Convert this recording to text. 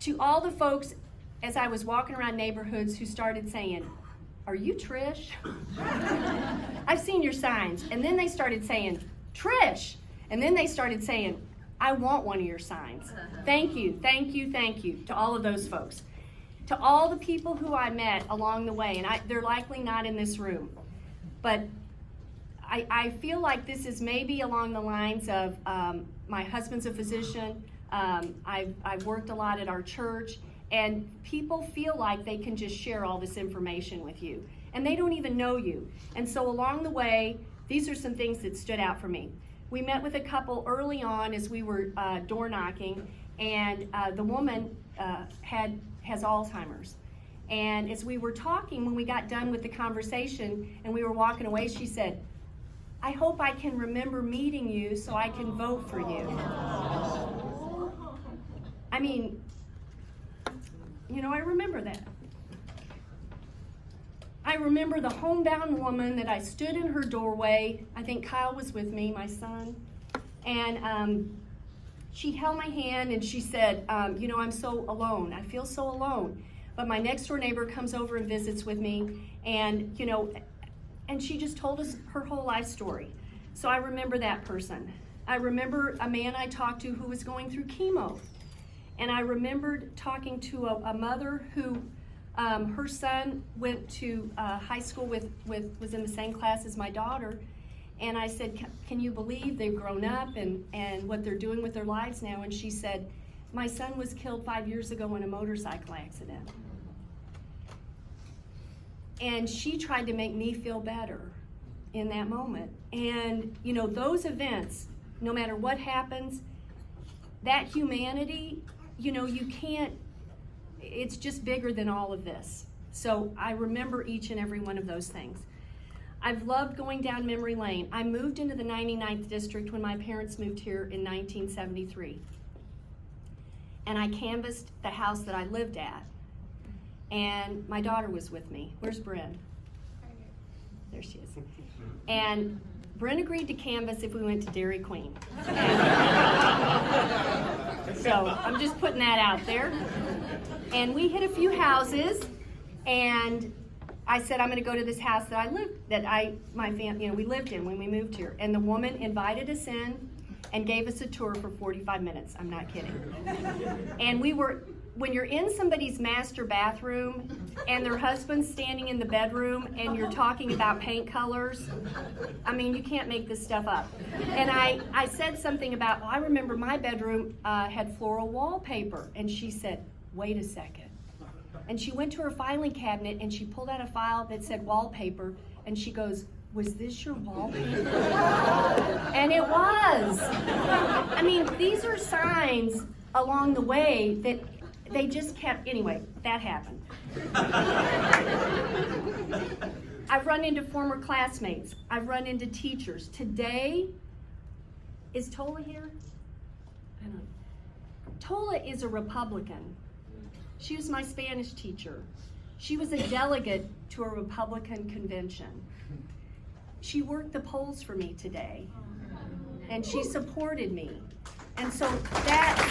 To all the folks, as I was walking around neighborhoods, who started saying, "Are you Trish? I've seen your signs." And then they started saying, "Trish." And then they started saying, "I want one of your signs." Thank you, thank you, thank you to all of those folks. To all the people who I met along the way, and they're likely not in this room, but I feel like this is maybe along the lines of my husband's a physician. I've worked a lot at our church, and people feel like they can just share all this information with you, and they don't even know you. And so along the way, these are some things that stood out for me. We met with a couple early on as we were door knocking, and the woman has Alzheimer's. And as we were talking, when we got done with the conversation and we were walking away, she said, "I hope I can remember meeting you so I can vote for you." I mean, I remember that. I remember the homebound woman that I stood in her doorway. I think Kyle was with me, my son. And she held my hand and she said, "I'm so alone. I feel so alone. But my next door neighbor comes over and visits with me." And, and she just told us her whole life story. So I remember that person. I remember a man I talked to who was going through chemo. And I remembered talking to a mother who, her son went to high school was in the same class as my daughter. And I said, "Can you believe they've grown up and what they're doing with their lives now?" And she said, "My son was killed 5 years ago in a motorcycle accident." And she tried to make me feel better in that moment. And, those events, no matter what happens, that humanity, you can't, it's just bigger than all of this. So I remember each and every one of those things. I've loved going down memory lane. I moved into the 99th district when my parents moved here in 1973. And I canvassed the house that I lived at. And my daughter was with me. Where's Bryn? There she is. And Bryn agreed to canvass if we went to Dairy Queen. So I'm just putting that out there. And we hit a few houses, and I said, "I'm going to go to this house that my family, we lived in when we moved here." And the woman invited us in and gave us a tour for 45 minutes. I'm not kidding. And when you're in somebody's master bathroom and their husband's standing in the bedroom and you're talking about paint colors, you can't make this stuff up. And I said something about, I remember my bedroom had floral wallpaper. And she said, "Wait a second." And she went to her filing cabinet and she pulled out a file that said wallpaper, and she goes, "Was this your wallpaper?" And it was. These are signs along the way that they just kept, anyway, that happened. I've run into former classmates. I've run into teachers. Today, is Tola here? I don't know. Tola is a Republican. She was my Spanish teacher. She was a delegate to a Republican convention. She worked the polls for me today, and she supported me. And so that's